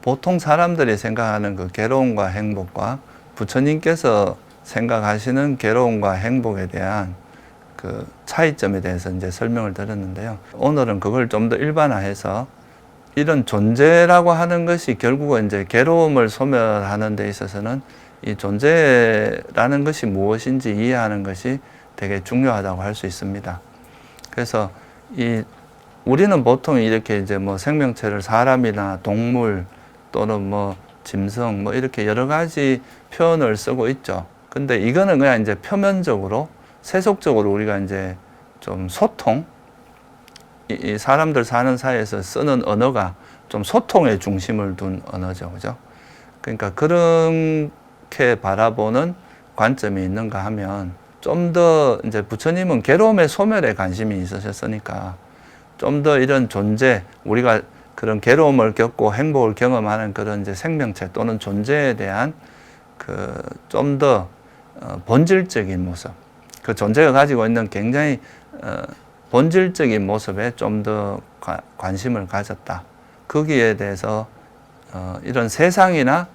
보통 사람들이 생각하는 그 괴로움과 행복과 부처님께서 생각하시는 괴로움과 행복에 대한 그 차이점에 대해서 이제 설명을 드렸는데요. 오늘은 그걸 좀 더 일반화해서 이런 존재라고 하는 것이 결국은 이제 괴로움을 소멸하는 데 있어서는 이 존재라는 것이 무엇인지 이해하는 것이 되게 중요하다고 할 수 있습니다. 그래서 우리는 보통 이렇게 이제 뭐 생명체를 사람이나 동물 또는 뭐 짐승 뭐 이렇게 여러 가지 표현을 쓰고 있죠. 근데 이거는 그냥 이제 표면적으로 세속적으로 우리가 이제 좀 소통, 이 사람들 사는 사이에서 쓰는 언어가 좀 소통에 중심을 둔 언어죠. 그죠? 그러니까 그렇게 바라보는 관점이 있는가 하면 좀 더 이제 부처님은 괴로움의 소멸에 관심이 있으셨으니까 좀 더 이런 존재, 우리가 그런 괴로움을 겪고 행복을 경험하는 그런 이제 생명체 또는 존재에 대한 그 좀 더 본질적인 모습, 그 존재가 가지고 있는 굉장히 본질적인 모습에 좀 더 관심을 가졌다. 거기에 대해서 이런 세상이나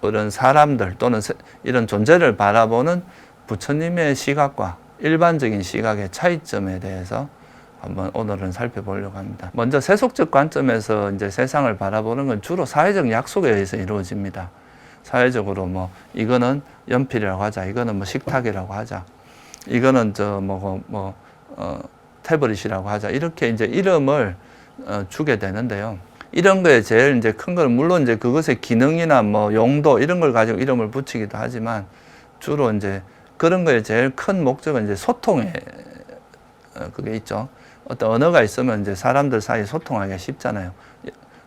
이런 사람들 또는 이런 존재를 바라보는 부처님의 시각과 일반적인 시각의 차이점에 대해서 한번 오늘은 살펴보려고 합니다. 먼저 세속적 관점에서 이제 세상을 바라보는 건 주로 사회적 약속에 의해서 이루어집니다. 사회적으로 뭐 이거는 연필이라고 하자, 이거는 뭐 식탁이라고 하자, 이거는 태블릿이라고 하자, 이렇게 이제 이름을 주게 되는데요. 이런 거에 제일 이제 큰 건 물론 이제 그것의 기능이나 뭐 용도 이런 걸 가지고 이름을 붙이기도 하지만 주로 이제 그런 거에 제일 큰 목적은 이제 소통에 그게 있죠. 어떤 언어가 있으면 이제 사람들 사이에 소통하기가 쉽잖아요.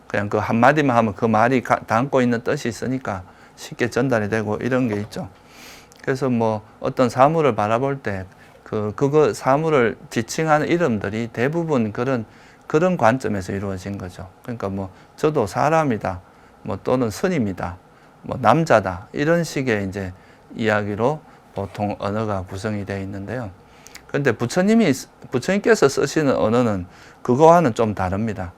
그냥 그 한마디만 하면 그 말이 담고 있는 뜻이 있으니까 쉽게 전달이 되고 이런 게 있죠. 그래서 뭐 어떤 사물을 바라볼 때 그거 사물을 지칭하는 이름들이 대부분 그런 관점에서 이루어진 거죠. 그러니까 뭐 저도 사람이다, 뭐 또는 스님이다, 뭐 남자다 이런 식의 이제 이야기로 보통 언어가 구성이 되어 있는데요. 그런데 부처님께서 쓰시는 언어는 그거와는 좀 다릅니다.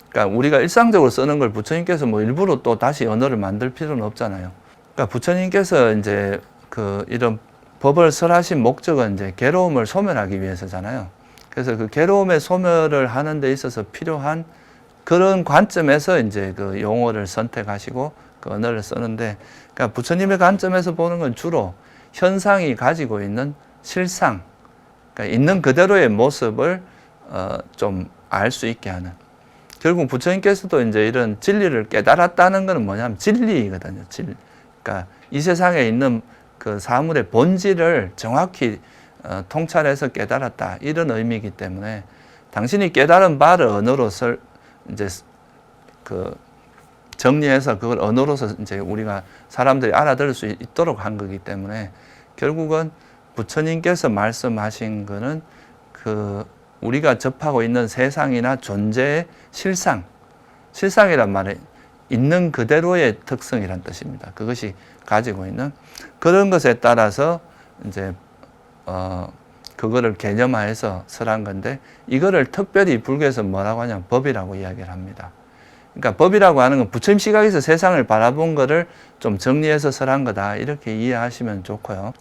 그러니까 우리가 일상적으로 쓰는 걸 부처님께서 뭐 일부러 또 다시 언어를 만들 필요는 없잖아요. 그러니까 부처님께서 이제 이런 법을 설하신 목적은 이제 괴로움을 소멸하기 위해서잖아요. 그래서 그 괴로움의 소멸을 하는 데 있어서 필요한 그런 관점에서 이제 그 용어를 선택하시고 그 언어를 쓰는데, 그러니까 부처님의 관점에서 보는 건 주로 현상이 가지고 있는 실상, 그러니까 있는 그대로의 모습을 좀 알 수 있게 하는. 결국 부처님께서도 이제 이런 진리를 깨달았다는 것은 뭐냐면 진리이거든요. 진리. 그러니까 이 세상에 있는 그 사물의 본질을 정확히 통찰해서 깨달았다, 이런 의미이기 때문에 당신이 깨달은 바를 언어로서 이제 정리해서 그걸 언어로서 이제 우리가 사람들이 알아들을 수 있도록 한 거기 때문에 결국은 부처님께서 말씀하신 거는 우리가 접하고 있는 세상이나 존재의 실상이란 말은 있는 그대로의 특성이란 뜻입니다. 그것이 가지고 있는 그런 것에 따라서 이제 그거를 개념화해서 설한 건데, 이거를 특별히 불교에서 뭐라고 하냐면 법이라고 이야기를 합니다. 그러니까 법이라고 하는 건 부처님 시각에서 세상을 바라본 거를 좀 정리해서 설한 거다, 이렇게 이해하시면 좋고요.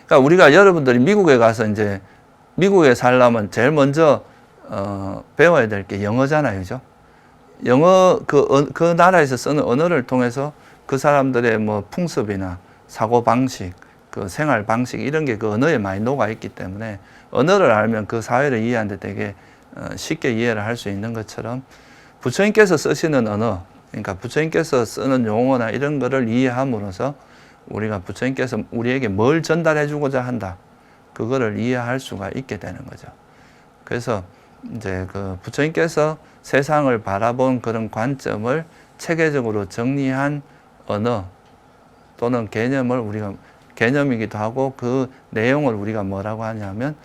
그러니까 우리가 여러분들이 미국에 가서 이제 미국에 살려면 제일 먼저 배워야 될 게 영어잖아요, 그죠? 영어 그 나라에서 쓰는 언어를 통해서 그 사람들의 뭐 풍습이나 사고 방식, 그 생활 방식 이런 게 그 언어에 많이 녹아 있기 때문에 언어를 알면 그 사회를 이해하는데 되게 쉽게 이해를 할 수 있는 것처럼 부처님께서 쓰시는 언어, 그러니까 부처님께서 쓰는 용어나 이런 거를 이해함으로써 우리가 부처님께서 우리에게 뭘 전달해 주고자 한다, 그거를 이해할 수가 있게 되는 거죠. 그래서 이제 그 부처님께서 세상을 바라본 그런 관점을 체계적으로 정리한 언어 또는 개념이기도 하고 그 내용을 우리가 뭐라고 하냐면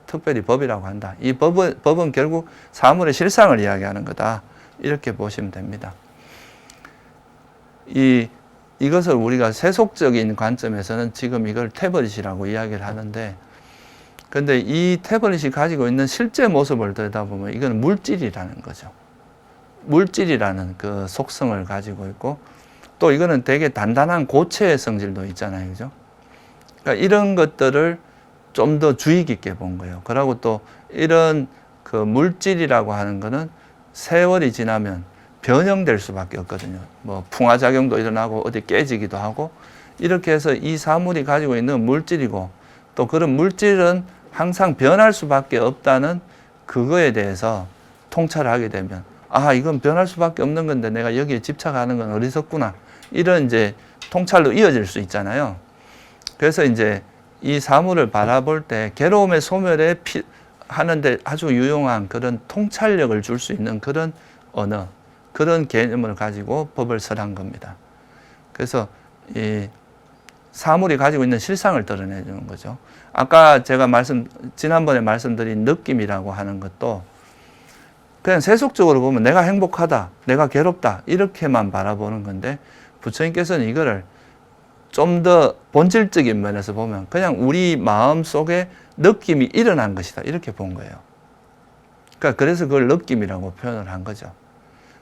특별히 법이라고 한다. 이 법은 결국 사물의 실상을 이야기하는 거다, 이렇게 보시면 됩니다. 이것을 우리가 세속적인 관점에서는 지금 이걸 태블릿이라고 이야기를 하는데, 근데 이 태블릿이 가지고 있는 실제 모습을 들여다보면 이건 물질이라는 거죠. 물질이라는 그 속성을 가지고 있고, 또 이거는 되게 단단한 고체의 성질도 있잖아요. 그죠? 그러니까 이런 것들을 좀 더 주의 깊게 본 거예요. 그리고 또 이런 그 물질이라고 하는 거는 세월이 지나면 변형될 수밖에 없거든요. 뭐 풍화작용도 일어나고 어디 깨지기도 하고, 이렇게 해서 이 사물이 가지고 있는 물질이고, 또 그런 물질은 항상 변할 수밖에 없다는 그거에 대해서 통찰을 하게 되면, 아, 이건 변할 수밖에 없는 건데 내가 여기에 집착하는 건 어리석구나, 이런 이제 통찰로 이어질 수 있잖아요. 그래서 이제 이 사물을 바라볼 때 괴로움의 소멸에 하는데 아주 유용한 그런 통찰력을 줄 수 있는 그런 언어, 그런 개념을 가지고 법을 설한 겁니다. 그래서 이 사물이 가지고 있는 실상을 드러내 주는 거죠. 아까 제가 지난번에 말씀드린 느낌이라고 하는 것도 그냥 세속적으로 보면 내가 행복하다, 내가 괴롭다, 이렇게만 바라보는 건데, 부처님께서는 이거를 좀 더 본질적인 면에서 보면 그냥 우리 마음 속에 느낌이 일어난 것이다, 이렇게 본 거예요. 그러니까 그래서 그걸 느낌이라고 표현을 한 거죠.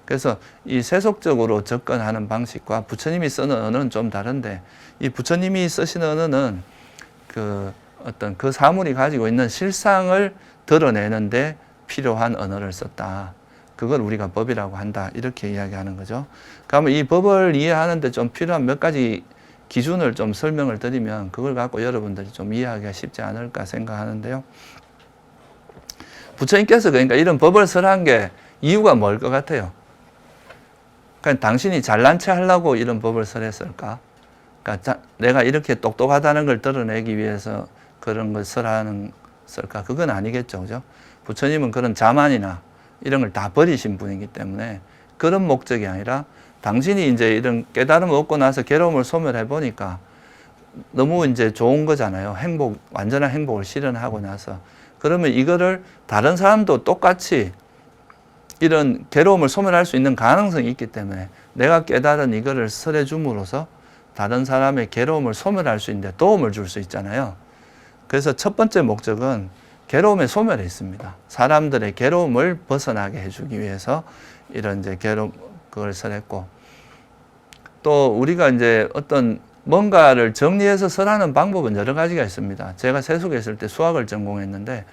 그래서 이 세속적으로 접근하는 방식과 부처님이 쓰는 언어는 좀 다른데, 이 부처님이 쓰시는 언어는 그 어떤 그 사물이 가지고 있는 실상을 드러내는데 필요한 언어를 썼다. 그걸 우리가 법이라고 한다, 이렇게 이야기하는 거죠. 그러면 이 법을 이해하는데 좀 필요한 몇 가지 기준을 좀 설명을 드리면 그걸 갖고 여러분들이 좀 이해하기가 쉽지 않을까 생각하는데요. 부처님께서 그러니까 이런 법을 설한 게 이유가 뭘 것 같아요? 그냥 당신이 잘난 체 하려고 이런 법을 설했을까? 그러니까 내가 이렇게 똑똑하다는 걸 드러내기 위해서 그런 걸 설했을까? 그건 아니겠죠, 그죠? 부처님은 그런 자만이나 이런 걸 다 버리신 분이기 때문에 그런 목적이 아니라, 당신이 이제 이런 깨달음을 얻고 나서 괴로움을 소멸해 보니까 너무 이제 좋은 거잖아요. 완전한 행복을 실현하고 나서. 그러면 이거를 다른 사람도 똑같이 이런 괴로움을 소멸할 수 있는 가능성이 있기 때문에 내가 깨달은 이거를 설해 줌으로써 다른 사람의 괴로움을 소멸할 수 있는데 도움을 줄 수 있잖아요. 그래서 첫 번째 목적은 괴로움의 소멸에 있습니다. 사람들의 괴로움을 벗어나게 해주기 위해서 이런 이제 그걸 설했고, 또 우리가 이제 어떤 뭔가를 정리해서 설하는 방법은 여러 가지가 있습니다. 제가 세속에 있을 때 수학을 전공했는데,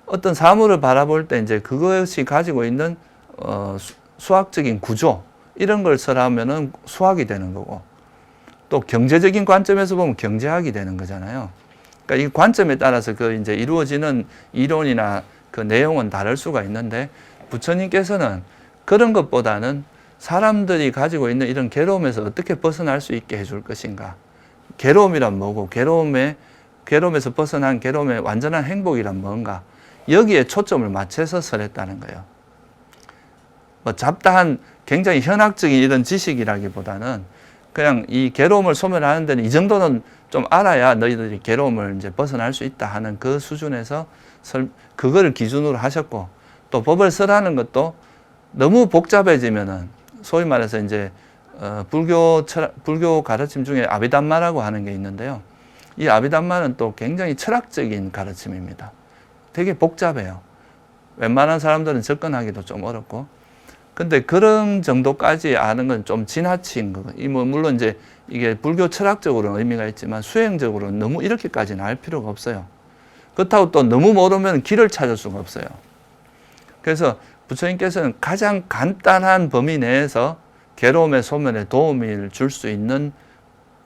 어떤 사물을 바라볼 때 이제 그것이 가지고 있는 수학적인 구조, 이런 걸 설하면은 수학이 되는 거고, 또 경제적인 관점에서 보면 경제학이 되는 거잖아요. 그러니까 이 관점에 따라서 그 이제 이루어지는 이론이나 그 내용은 다를 수가 있는데, 부처님께서는 그런 것보다는 사람들이 가지고 있는 이런 괴로움에서 어떻게 벗어날 수 있게 해줄 것인가. 괴로움이란 뭐고, 괴로움에서 벗어난 괴로움의 완전한 행복이란 뭔가. 여기에 초점을 맞춰서 설했다는 거예요. 뭐 잡다한 굉장히 현학적인 이런 지식이라기보다는 그냥 이 괴로움을 소멸하는 데는 이 정도는 좀 알아야 너희들이 괴로움을 이제 벗어날 수 있다 하는 그 수준에서 그거를 기준으로 하셨고, 또 법을 설하는 것도 너무 복잡해지면은 소위 말해서 이제 불교 가르침 중에 아비담마라고 하는 게 있는데요. 이 아비담마는 또 굉장히 철학적인 가르침입니다. 되게 복잡해요. 웬만한 사람들은 접근하기도 좀 어렵고. 근데 그런 정도까지 아는 건 좀 지나친 거. 물론 이제 이게 불교 철학적으로는 의미가 있지만 수행적으로는 너무 이렇게까지는 알 필요가 없어요. 그렇다고 또 너무 모르면 길을 찾을 수가 없어요. 그래서 부처님께서는 가장 간단한 범위 내에서 괴로움의 소멸에 도움을 줄 수 있는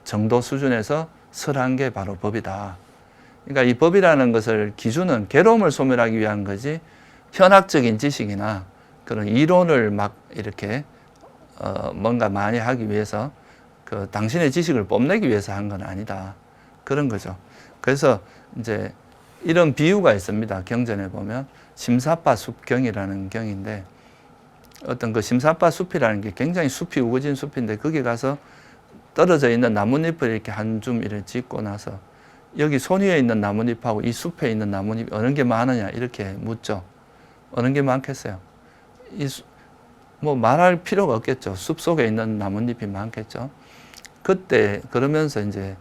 정도 수준에서 설한 게 바로 법이다. 그러니까 이 법이라는 것을 기준은 괴로움을 소멸하기 위한 거지, 현학적인 지식이나 그런 이론을 막 이렇게 뭔가 많이 하기 위해서 그 당신의 지식을 뽐내기 위해서 한 건 아니다. 그런 거죠. 그래서 이제 이런 비유가 있습니다. 경전에 보면 심사파 숲경이라는 경인데, 어떤 그 심사파 숲이라는 게 굉장히 숲이 우거진 숲인데, 거기 가서 떨어져 있는 나뭇잎을 이렇게 한 줌 이렇게 짚고 나서 여기 손 위에 있는 나뭇잎하고 이 숲에 있는 나뭇잎 어느 게 많으냐 이렇게 묻죠. 어느 게 많겠어요? 뭐 말할 필요가 없겠죠. 숲 속에 있는 나뭇잎이 많겠죠. 그때 그러면서 이제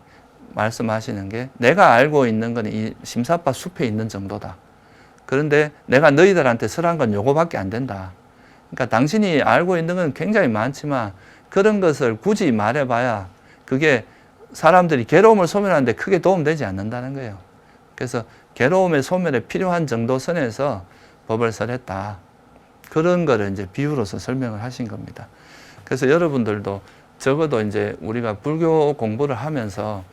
말씀하시는 게, 내가 알고 있는 건 이 심사파 숲에 있는 정도다. 그런데 내가 너희들한테 설한 건 요거밖에 안 된다. 그러니까 당신이 알고 있는 건 굉장히 많지만 그런 것을 굳이 말해봐야 그게 사람들이 괴로움을 소멸하는데 크게 도움되지 않는다는 거예요. 그래서 괴로움의 소멸에 필요한 정도 선에서 법을 설했다. 그런 거를 이제 비유로서 설명을 하신 겁니다. 그래서 여러분들도 적어도 이제 우리가 불교 공부를 하면서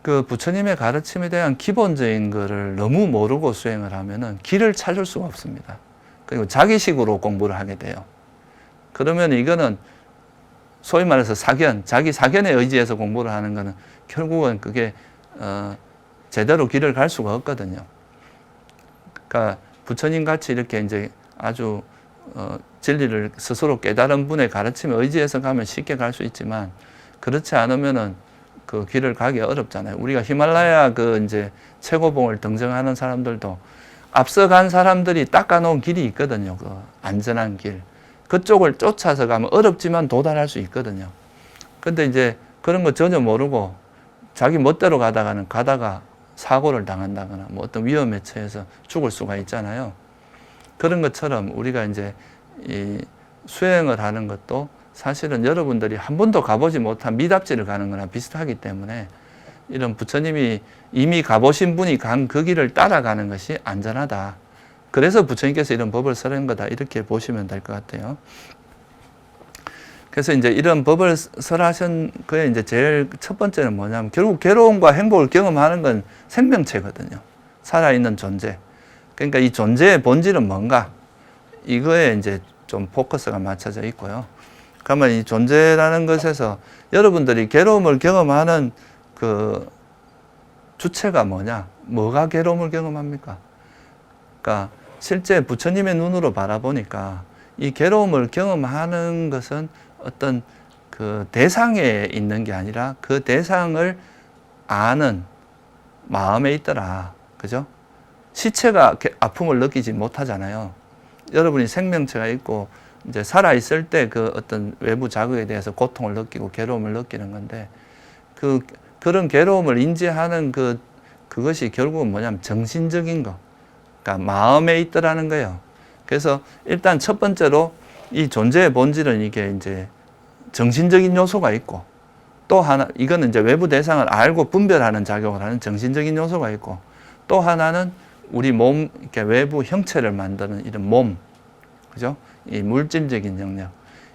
그 부처님의 가르침에 대한 기본적인 거를 너무 모르고 수행을 하면은 길을 찾을 수가 없습니다. 그리고 자기식으로 공부를 하게 돼요. 그러면 이거는 소위 말해서 사견, 자기 사견에 의지해서 공부를 하는 거는 결국은 그게 제대로 길을 갈 수가 없거든요. 그러니까 부처님 같이 이렇게 이제 아주 진리를 스스로 깨달은 분의 가르침에 의지해서 가면 쉽게 갈 수 있지만 그렇지 않으면은 그 길을 가기 어렵잖아요. 우리가 히말라야 그 이제 최고봉을 등정하는 사람들도 앞서간 사람들이 닦아놓은 길이 있거든요. 그 안전한 길. 그쪽을 쫓아서 가면 어렵지만 도달할 수 있거든요. 근데 이제 그런 거 전혀 모르고 자기 멋대로 가다가 사고를 당한다거나 뭐 어떤 위험에 처해서 죽을 수가 있잖아요. 그런 것처럼 우리가 이제 이 수행을 하는 것도 사실은 여러분들이 한 번도 가보지 못한 미답지를 가는 거나 비슷하기 때문에 이런 부처님이 이미 가보신 분이 간 그 길을 따라가는 것이 안전하다. 그래서 부처님께서 이런 법을 설한 거다. 이렇게 보시면 될 것 같아요. 그래서 이제 이런 법을 설하신 거에 이제 제일 첫 번째는 뭐냐면 결국 괴로움과 행복을 경험하는 건 생명체거든요. 살아있는 존재. 그러니까 이 존재의 본질은 뭔가? 이거에 이제 좀 포커스가 맞춰져 있고요. 그러면 이 존재라는 것에서 여러분들이 괴로움을 경험하는 그 주체가 뭐냐? 뭐가 괴로움을 경험합니까? 그러니까 실제 부처님의 눈으로 바라보니까 이 괴로움을 경험하는 것은 어떤 그 대상에 있는 게 아니라 그 대상을 아는 마음에 있더라. 그죠? 시체가 아픔을 느끼지 못하잖아요. 여러분이 생명체가 있고 이제 살아있을 때 그 어떤 외부 자극에 대해서 고통을 느끼고 괴로움을 느끼는 건데 그런 괴로움을 인지하는 그것이 결국은 뭐냐면 정신적인 거. 그러니까 마음에 있더라는 거예요. 그래서 일단 첫 번째로 이 존재의 본질은 이게 이제 정신적인 요소가 있고 또 하나, 이거는 이제 외부 대상을 알고 분별하는 작용을 하는 정신적인 요소가 있고 또 하나는 우리 몸, 이렇게 외부 형체를 만드는 이런 몸, 그죠? 이 물질적인 영역,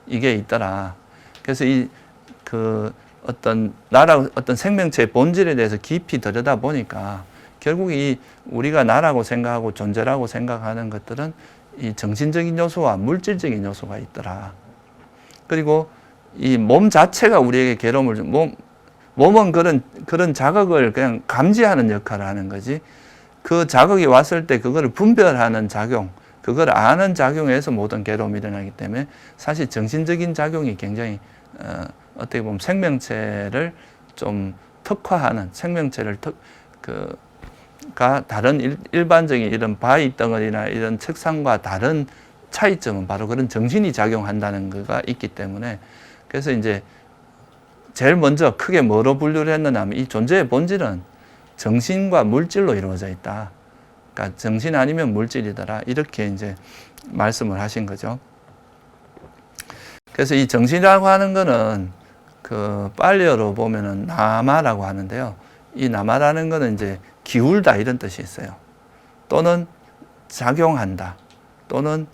이게 있더라. 그래서 어떤 생명체의 본질에 대해서 깊이 들여다 보니까 결국 우리가 나라고 생각하고 존재라고 생각하는 것들은 이 정신적인 요소와 물질적인 요소가 있더라. 그리고 이 몸 자체가 우리에게 괴로움을 몸은 그런 자극을 그냥 감지하는 역할을 하는 거지. 그 자극이 왔을 때 그거를 분별하는 작용, 그걸 아는 작용에서 모든 괴로움이 일어나기 때문에 사실 정신적인 작용이 굉장히 어떻게 보면 생명체를 좀 특화하는 생명체를 다른 일반적인 이런 바위 덩어리나 이런 책상과 다른 차이점은 바로 그런 정신이 작용한다는 거가 있기 때문에 그래서 이제 제일 먼저 크게 뭐로 분류를 했느냐 하면 이 존재의 본질은 정신과 물질로 이루어져 있다. 그러니까 정신 아니면 물질이더라. 이렇게 이제 말씀을 하신 거죠. 그래서 이 정신이라고 하는 거는 그 빨리어로 보면은 나마라고 하는데요. 이 나마라는 거는 이제 기울다 이런 뜻이 있어요. 또는 작용한다. 또는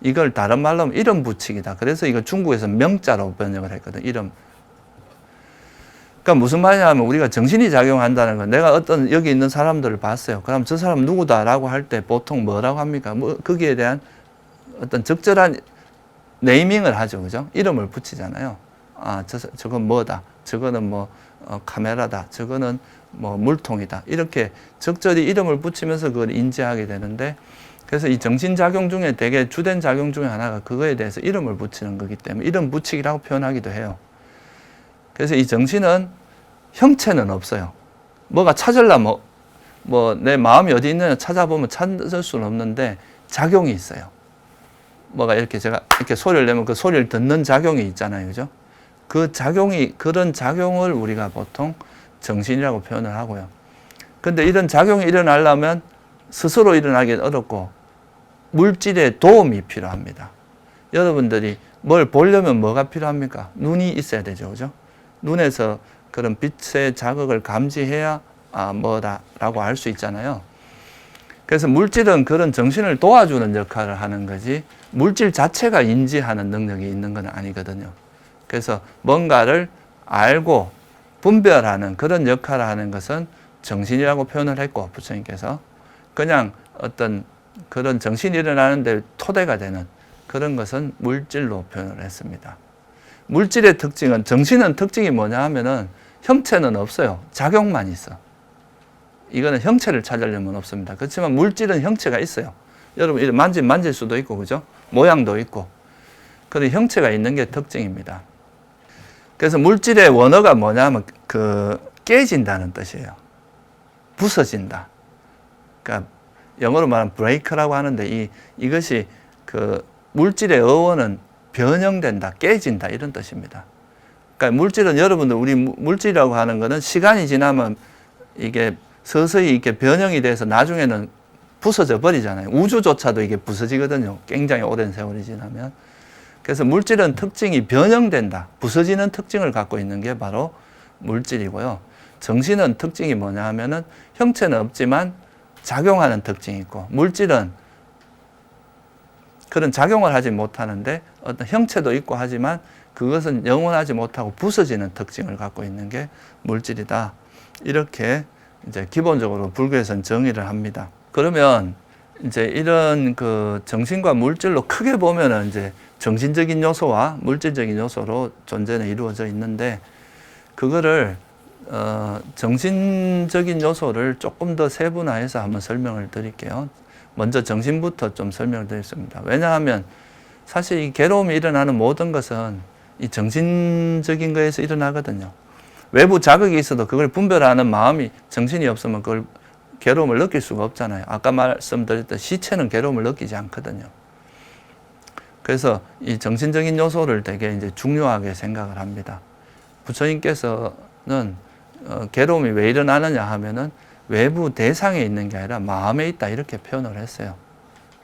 이걸 다른 말로 하면 이름 붙이기다. 그래서 이걸 중국에서 명자로 번역을 했거든. 이름. 그러니까 무슨 말이냐면 우리가 정신이 작용한다는 건 내가 어떤 여기 있는 사람들을 봤어요. 그럼 저 사람 누구다라고 할 때 보통 뭐라고 합니까? 거기에 대한 어떤 적절한 네이밍을 하죠. 그죠? 이름을 붙이잖아요. 저건 뭐다. 저거는 카메라다. 저거는 물통이다. 이렇게 적절히 이름을 붙이면서 그걸 인지하게 되는데 그래서 이 정신작용 중에 되게 주된 작용 중에 하나가 그거에 대해서 이름을 붙이는 거기 때문에 이름 붙이기라고 표현하기도 해요. 그래서 이 정신은 형체는 없어요. 뭐가 찾으려면 내 마음이 어디 있느냐 찾아보면 찾을 수는 없는데 작용이 있어요. 뭐가 제가 이렇게 소리를 내면 그 소리를 듣는 작용이 있잖아요. 그죠? 그런 작용을 우리가 보통 정신이라고 표현을 하고요. 근데 이런 작용이 일어나려면 스스로 일어나기 어렵고 물질의 도움이 필요합니다. 여러분들이 뭘 보려면 뭐가 필요합니까? 눈이 있어야 되죠. 그죠? 눈에서 그런 빛의 자극을 감지해야 뭐다라고 알 수 있잖아요. 그래서 물질은 그런 정신을 도와주는 역할을 하는 거지 물질 자체가 인지하는 능력이 있는 건 아니거든요. 그래서 뭔가를 알고 분별하는 그런 역할을 하는 것은 정신이라고 표현을 했고, 부처님께서 그냥 어떤 그런 정신이 일어나는데 토대가 되는 그런 것은 물질로 표현을 했습니다. 물질의 특징은, 정신은 특징이 뭐냐 하면은 형체는 없어요. 작용만 있어. 이거는 형체를 찾으려면 없습니다. 그렇지만 물질은 형체가 있어요. 여러분 이렇게 만질 수도 있고, 그죠? 모양도 있고. 그런 형체가 있는 게 특징입니다. 그래서 물질의 원어가 뭐냐면 깨진다는 뜻이에요. 부서진다. 그러니까 영어로 말하면 break라고 하는데 이것이 물질의 어원은 변형된다, 깨진다 이런 뜻입니다. 그러니까 물질은 여러분들 우리 물질이라고 하는 것은 시간이 지나면 이게 서서히 이렇게 변형이 돼서 나중에는 부서져 버리잖아요. 우주조차도 이게 부서지거든요. 굉장히 오랜 세월이 지나면. 그래서 물질은 특징이 변형된다, 부서지는 특징을 갖고 있는 게 바로 물질이고요. 정신은 특징이 뭐냐 하면은 형체는 없지만 작용하는 특징이 있고, 물질은 그런 작용을 하지 못하는데 어떤 형체도 있고 하지만 그것은 영원하지 못하고 부서지는 특징을 갖고 있는 게 물질이다. 이렇게 이제 기본적으로 불교에서는 정의를 합니다. 그러면 이제 이런 정신과 물질로 크게 보면은 이제 정신적인 요소와 물질적인 요소로 존재는 이루어져 있는데, 그거를 정신적인 요소를 조금 더 세분화해서 한번 설명을 드릴게요. 먼저 정신부터 좀 설명을 드리겠습니다. 왜냐하면 사실 이 괴로움이 일어나는 모든 것은 이 정신적인 거에서 일어나거든요. 외부 자극이 있어도 그걸 분별하는 마음이, 정신이 없으면 그걸 괴로움을 느낄 수가 없잖아요. 아까 말씀드렸던 시체는 괴로움을 느끼지 않거든요. 그래서 이 정신적인 요소를 되게 이제 중요하게 생각을 합니다. 부처님께서는 괴로움이 왜 일어나느냐 하면은 외부 대상에 있는 게 아니라 마음에 있다 이렇게 표현을 했어요.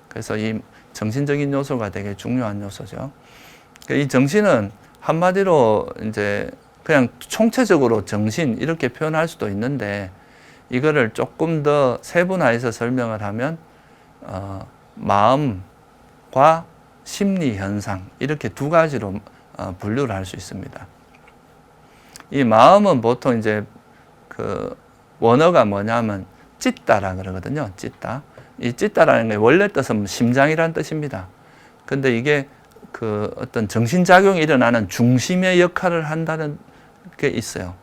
그래서 이 정신적인 요소가 되게 중요한 요소죠. 이 정신은 한마디로 이제 그냥 총체적으로 정신 이렇게 표현할 수도 있는데, 이거를 조금 더 세분화해서 설명을 하면 마음과 심리 현상 이렇게 두 가지로 분류를 할 수 있습니다. 이 마음은 보통 이제 원어가 뭐냐면 찢다라 그러거든요. 찢다. 이 찢다라는 게 원래 뜻은 심장이라는 뜻입니다. 근데 이게 어떤 정신작용이 일어나는 중심의 역할을 한다는 게 있어요.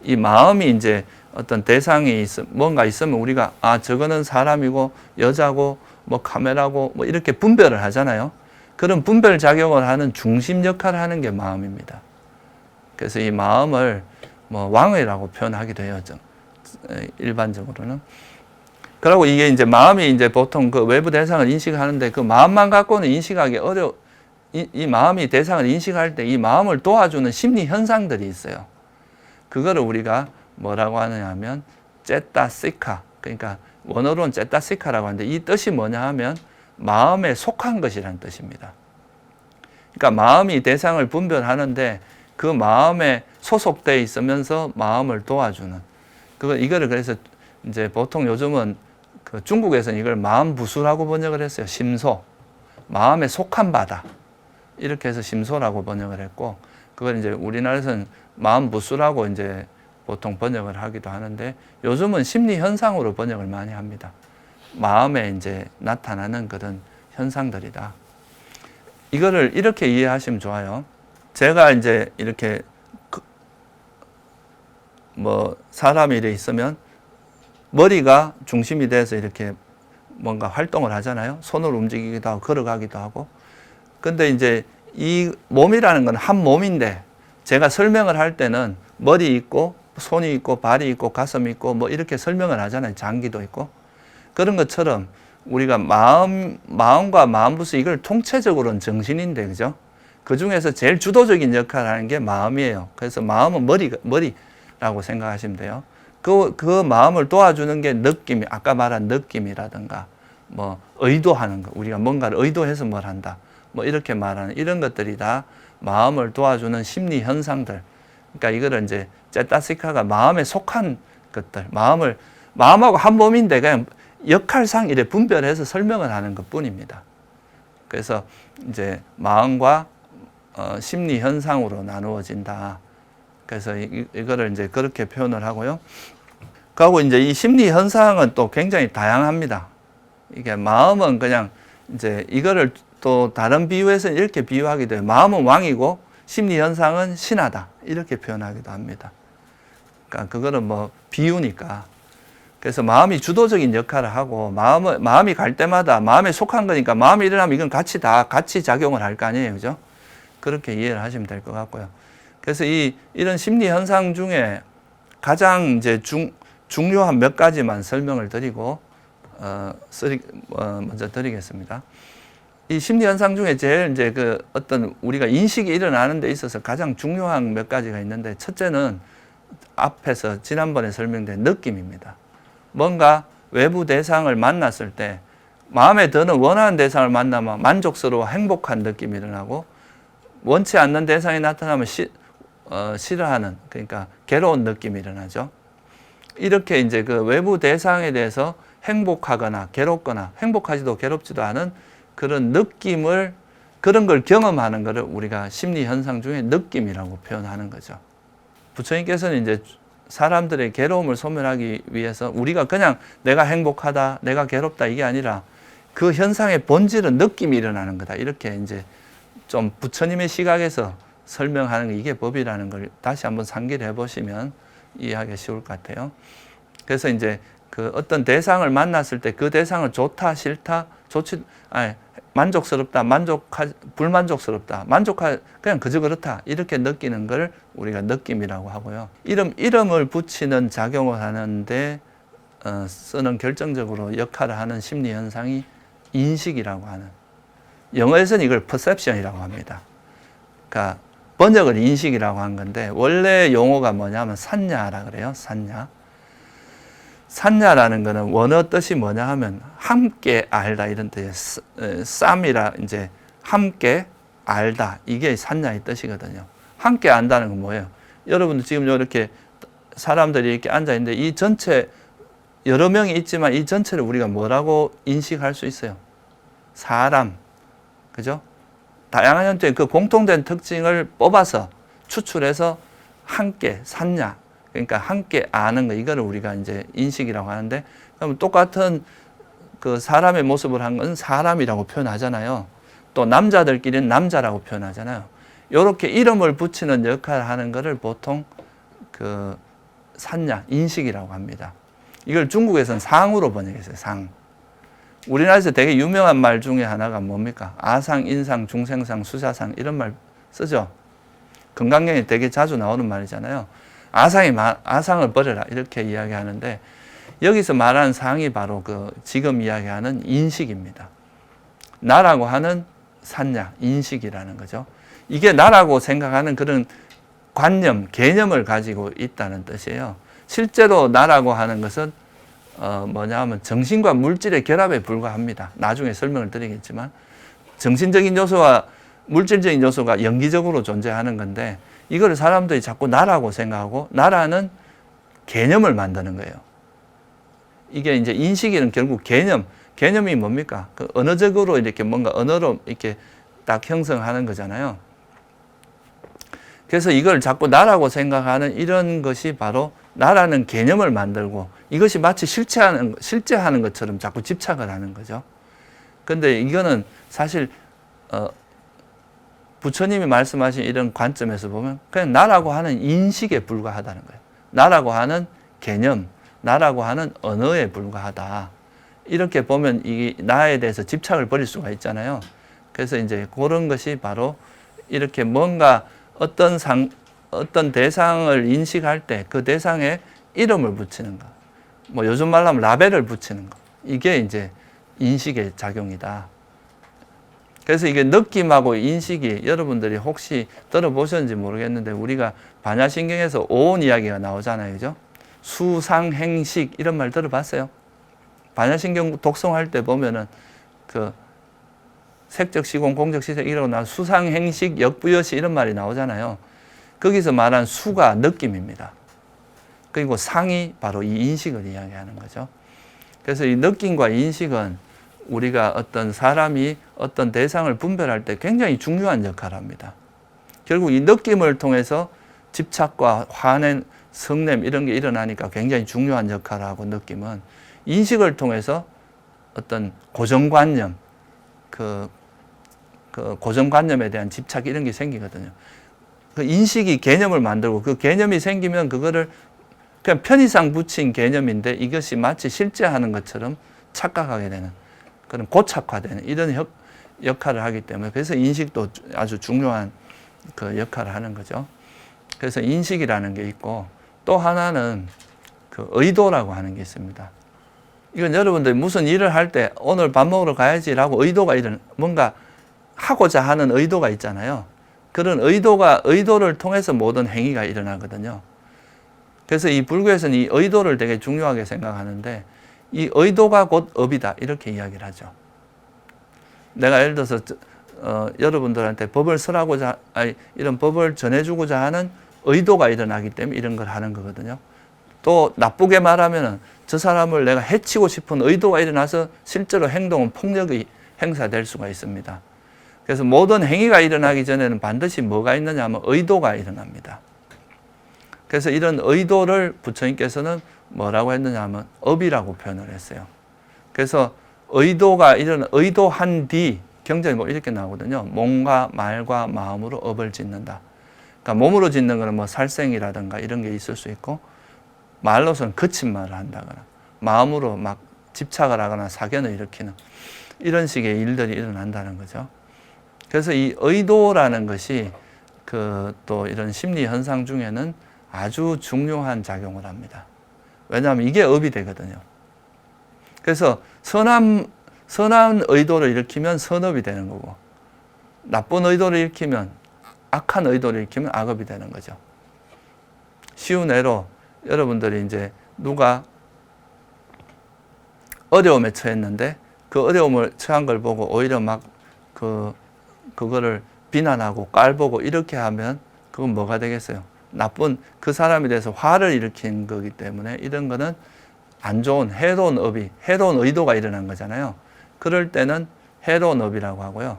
이 마음이 이제 어떤 대상이 뭔가 있으면 우리가 저거는 사람이고 여자고 뭐 카메라고 뭐 이렇게 분별을 하잖아요. 그런 분별 작용을 하는 중심 역할을 하는 게 마음입니다. 그래서 이 마음을 뭐 왕의라고 표현하기도 해요. 일반적으로는. 그리고 이게 이제 마음이 이제 보통 외부 대상을 인식하는데 그 마음만 갖고는 인식하기 이 마음이 대상을 인식할 때 이 마음을 도와주는 심리 현상들이 있어요. 그거를 우리가 뭐라고 하느냐 하면 ចេต시카, 그러니까 원어로는 ចេต시카라고 하는데 이 뜻이 뭐냐 하면 마음에 속한 것이라는 뜻입니다. 그러니까 마음이 대상을 분별하는데 그 마음에 소속되어 있으면서 마음을 도와주는 이거를 그래서 이제 보통 요즘은 중국에서는 이걸 마음부수라고 번역을 했어요. 심소, 마음에 속한 바다 이렇게 해서 심소라고 번역을 했고, 그걸 이제 우리나라에서는 마음부수라고 이제 보통 번역을 하기도 하는데, 요즘은 심리 현상으로 번역을 많이 합니다. 마음에 이제 나타나는 그런 현상들이다. 이거를 이렇게 이해하시면 좋아요. 제가 이제 이렇게 사람이 이렇게 있으면 머리가 중심이 돼서 이렇게 뭔가 활동을 하잖아요. 손을 움직이기도 하고 걸어가기도 하고. 근데 이제 이 몸이라는 건 한 몸인데 제가 설명을 할 때는 머리 있고 손이 있고 발이 있고 가슴이 있고 뭐 이렇게 설명을 하잖아요. 장기도 있고. 그런 것처럼 우리가 마음과 마음부수 이걸 통체적으로는 정신인데, 그죠? 그 중에서 제일 주도적인 역할을 하는 게 마음이에요. 그래서 마음은 머리라고 생각하시면 돼요. 그 마음을 도와주는 게 느낌, 아까 말한 느낌이라든가, 뭐 의도하는 거, 우리가 뭔가를 의도해서 뭘 한다, 뭐 이렇게 말하는 이런 것들이 다 마음을 도와주는 심리 현상들. 그러니까 이거를 이제 제타시카가 마음에 속한 것들, 마음하고 한 몸인데 그냥 역할상 이래 분별해서 설명을 하는 것뿐입니다. 그래서 이제 마음과 심리 현상으로 나누어진다. 그래서 이거를 이제 그렇게 표현을 하고요. 그리고 이제 이 심리 현상은 또 굉장히 다양합니다. 이게 마음은 그냥 이제 이거를 또 다른 비유에서 이렇게 비유하기도 해요. 마음은 왕이고 심리 현상은 신하다. 이렇게 표현하기도 합니다. 그러니까 그거는 뭐 비유니까. 그래서 마음이 주도적인 역할을 하고 마음이 갈 때마다 마음에 속한 거니까 마음이 일어나면 이건 같이 작용을 할 거 아니에요. 그죠? 그렇게 이해를 하시면 될 것 같고요. 그래서 이런 심리 현상 중에 가장 이제 중요한 몇 가지만 설명을 드리고 먼저 드리겠습니다. 이 심리 현상 중에 제일 이제 그 어떤 우리가 인식이 일어나는 데 있어서 가장 중요한 몇 가지가 있는데, 첫째는 앞에서 지난번에 설명된 느낌입니다. 뭔가 외부 대상을 만났을 때 마음에 드는 원하는 대상을 만나면 만족스러워 행복한 느낌이 일어나고, 원치 않는 대상이 나타나면 싫어하는, 그러니까 괴로운 느낌이 일어나죠. 이렇게 이제 그 외부 대상에 대해서 행복하거나 괴롭거나, 행복하지도 괴롭지도 않은 그런 느낌을, 그런 걸 경험하는 것을 우리가 심리 현상 중에 느낌이라고 표현하는 거죠. 부처님께서는 이제 사람들의 괴로움을 소멸하기 위해서 우리가 그냥 내가 행복하다, 내가 괴롭다 이게 아니라 그 현상의 본질은 느낌이 일어나는 거다. 이렇게 이제 좀 부처님의 시각에서 설명하는 게 이게 법이라는 걸 다시 한번 상기를 해보시면 이해하기 쉬울 것 같아요. 그래서 이제 그 어떤 대상을 만났을 때 그 대상을 좋다, 싫다, 만족스럽다, 불만족스럽다, 그냥 그저 그렇다 이렇게 느끼는 걸 우리가 느낌이라고 하고요. 이름을 붙이는 작용을 하는데 쓰는 결정적으로 역할을 하는 심리 현상이 인식이라고 하는, 영어에서는 이걸 perception이라고 합니다. 그러니까 번역을 인식이라고 한 건데 원래 용어가 뭐냐면 산냐라 그래요. 산냐라는 거는 원어 뜻이 뭐냐 하면 함께 알다 이런 뜻이에요. 쌈이라 이제 함께 알다, 이게 산냐의 뜻이거든요. 함께 안다는 건 뭐예요? 여러분들 지금 이렇게 사람들이 이렇게 앉아 있는데 이 전체 여러 명이 있지만 이 전체를 우리가 뭐라고 인식할 수 있어요? 사람, 그죠? 다양한 형태의 그 공통된 특징을 뽑아서 추출해서 함께 산냐, 그러니까 함께 아는 거, 이거를 우리가 이제 인식이라고 하는데, 그럼 똑같은 그 사람의 모습을 한 건 사람이라고 표현하잖아요. 또 남자들끼리는 남자라고 표현하잖아요. 이렇게 이름을 붙이는 역할을 하는 것을 보통 그 산냐, 인식이라고 합니다. 이걸 중국에서는 상으로 번역했어요. 상. 우리나라에서 되게 유명한 말 중에 하나가 뭡니까? 아상, 인상, 중생상, 수사상 이런 말 쓰죠. 건강경에 되게 자주 나오는 말이잖아요. 아상을 버려라 이렇게 이야기하는데, 여기서 말하는 상이 바로 그 지금 이야기하는 인식입니다. 나라고 하는 산냐, 인식이라는 거죠. 이게 나라고 생각하는 그런 관념, 개념을 가지고 있다는 뜻이에요. 실제로 나라고 하는 것은 뭐냐 하면 정신과 물질의 결합에 불과합니다. 나중에 설명을 드리겠지만 정신적인 요소와 물질적인 요소가 연기적으로 존재하는 건데, 이걸 사람들이 자꾸 나라고 생각하고 나라는 개념을 만드는 거예요. 이게 이제 인식이는 결국 개념이 뭡니까? 그 언어적으로 이렇게 뭔가 언어로 이렇게 딱 형성하는 거잖아요. 그래서 이걸 자꾸 나라고 생각하는 이런 것이 바로 나라는 개념을 만들고 이것이 마치 실제하는 것처럼 자꾸 집착을 하는 거죠. 근데 이거는 사실 부처님이 말씀하신 이런 관점에서 보면 그냥 나라고 하는 인식에 불과하다는 거예요. 나라고 하는 개념, 나라고 하는 언어에 불과하다. 이렇게 보면 이 나에 대해서 집착을 버릴 수가 있잖아요. 그래서 이제 그런 것이 바로 이렇게 뭔가 어떤 대상을 인식할 때 그 대상에 이름을 붙이는 거, 뭐 요즘 말로 하면 라벨을 붙이는 거, 이게 이제 인식의 작용이다. 그래서 이게 느낌하고 인식이, 여러분들이 혹시 들어보셨는지 모르겠는데 우리가 반야신경에서 오온 이야기가 나오잖아요. 그죠? 수상행식 이런 말 들어봤어요? 반야신경 독송할 때 보면은 그 색적 시공, 공적 시색 이러고 나 수상행식, 역부여시 이런 말이 나오잖아요. 거기서 말한 수가 느낌입니다. 그리고 상이 바로 이 인식을 이야기하는 거죠. 그래서 이 느낌과 인식은 우리가 어떤 사람이 어떤 대상을 분별할 때 굉장히 중요한 역할을 합니다. 결국 이 느낌을 통해서 집착과 화냄, 성냄 이런 게 일어나니까 굉장히 중요한 역할을 하고, 느낌은 인식을 통해서 어떤 고정관념, 그 고정관념에 대한 집착 이런 게 생기거든요. 그 인식이 개념을 만들고 그 개념이 생기면 그거를 그냥 편의상 붙인 개념인데 이것이 마치 실제하는 것처럼 착각하게 되는 그런 고착화되는 이런 역할을 하기 때문에, 그래서 인식도 아주 중요한 그 역할을 하는 거죠. 그래서 인식이라는 게 있고, 또 하나는 그 의도라고 하는 게 있습니다. 이건 여러분들이 무슨 일을 할 때 오늘 밥 먹으러 가야지라고 의도가 뭔가 하고자 하는 의도가 있잖아요. 그런 의도를 통해서 모든 행위가 일어나거든요. 그래서 이 불교에서는 이 의도를 되게 중요하게 생각하는데, 이 의도가 곧 업이다 이렇게 이야기를 하죠. 내가 예를 들어서 여러분들한테 법을 설하고자, 이런 법을 전해주고자 하는 의도가 일어나기 때문에 이런 걸 하는 거거든요. 또 나쁘게 말하면은 저 사람을 내가 해치고 싶은 의도가 일어나서 실제로 행동은 폭력이 행사될 수가 있습니다. 그래서 모든 행위가 일어나기 전에는 반드시 뭐가 있느냐 하면 의도가 일어납니다. 그래서 이런 의도를 부처님께서는 뭐라고 했느냐 하면 업이라고 표현을 했어요. 그래서 의도한 뒤 경전에 뭐 이렇게 나오거든요. 몸과 말과 마음으로 업을 짓는다. 그러니까 몸으로 짓는 거는 뭐 살생이라든가 이런 게 있을 수 있고, 말로서는 거친 말을 한다거나, 마음으로 막 집착을 하거나 사견을 일으키는 이런 식의 일들이 일어난다는 거죠. 그래서 이 의도라는 것이 또 이런 심리 현상 중에는 아주 중요한 작용을 합니다. 왜냐하면 이게 업이 되거든요. 그래서 선한 의도를 일으키면 선업이 되는 거고, 나쁜 의도를 일으키면, 악한 의도를 일으키면 악업이 되는 거죠. 쉬운 예로 여러분들이 이제 누가 어려움에 처했는데 그 어려움을 처한 걸 보고 오히려 막 그거를 비난하고 깔보고 이렇게 하면 그건 뭐가 되겠어요? 나쁜 그 사람에 대해서 화를 일으킨 거기 때문에 이런 거는 안 좋은 해로운 의도가 일어난 거잖아요. 그럴 때는 해로운 업이라고 하고요.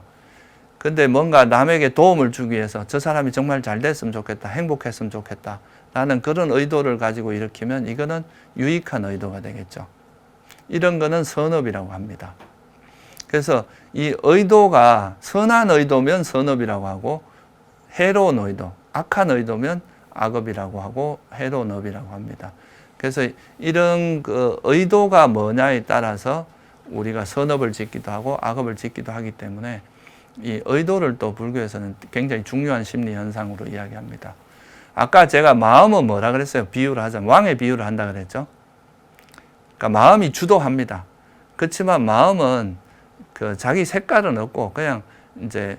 근데 뭔가 남에게 도움을 주기 위해서 저 사람이 정말 잘 됐으면 좋겠다, 행복했으면 좋겠다 라는 그런 의도를 가지고 일으키면 이거는 유익한 의도가 되겠죠. 이런 거는 선업이라고 합니다. 그래서 이 의도가 선한 의도면 선업이라고 하고, 해로운 의도, 악한 의도면 악업이라고 하고 해로운 업이라고 합니다. 그래서 이런 의도가 뭐냐에 따라서 우리가 선업을 짓기도 하고 악업을 짓기도 하기 때문에 이 의도를 또 불교에서는 굉장히 중요한 심리 현상으로 이야기합니다. 아까 제가 마음은 뭐라 그랬어요? 비유를 하자면 왕의 비유를 한다 그랬죠. 그러니까 마음이 주도합니다. 그렇지만 마음은 자기 색깔은 없고 그냥 이제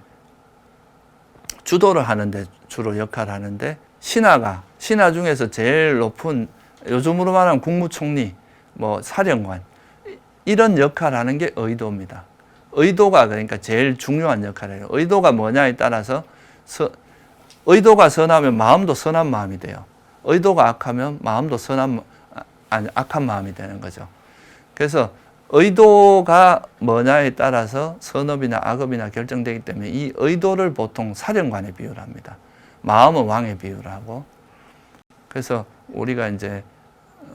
주도를 하는데 주로 역할을 하는데, 신하 중에서 제일 높은, 요즘으로 말하면 국무총리, 뭐 사령관 이런 역할을 하는 게 의도입니다. 의도가 그러니까 제일 중요한 역할이에요. 의도가 뭐냐에 따라서 의도가 선하면 마음도 선한 마음이 돼요. 의도가 악하면 마음도 악한 마음이 되는 거죠. 그래서 의도가 뭐냐에 따라서 선업이나 악업이나 결정되기 때문에 이 의도를 보통 사령관에 비유를 합니다. 마음은 왕에 비유를 하고, 그래서 우리가 이제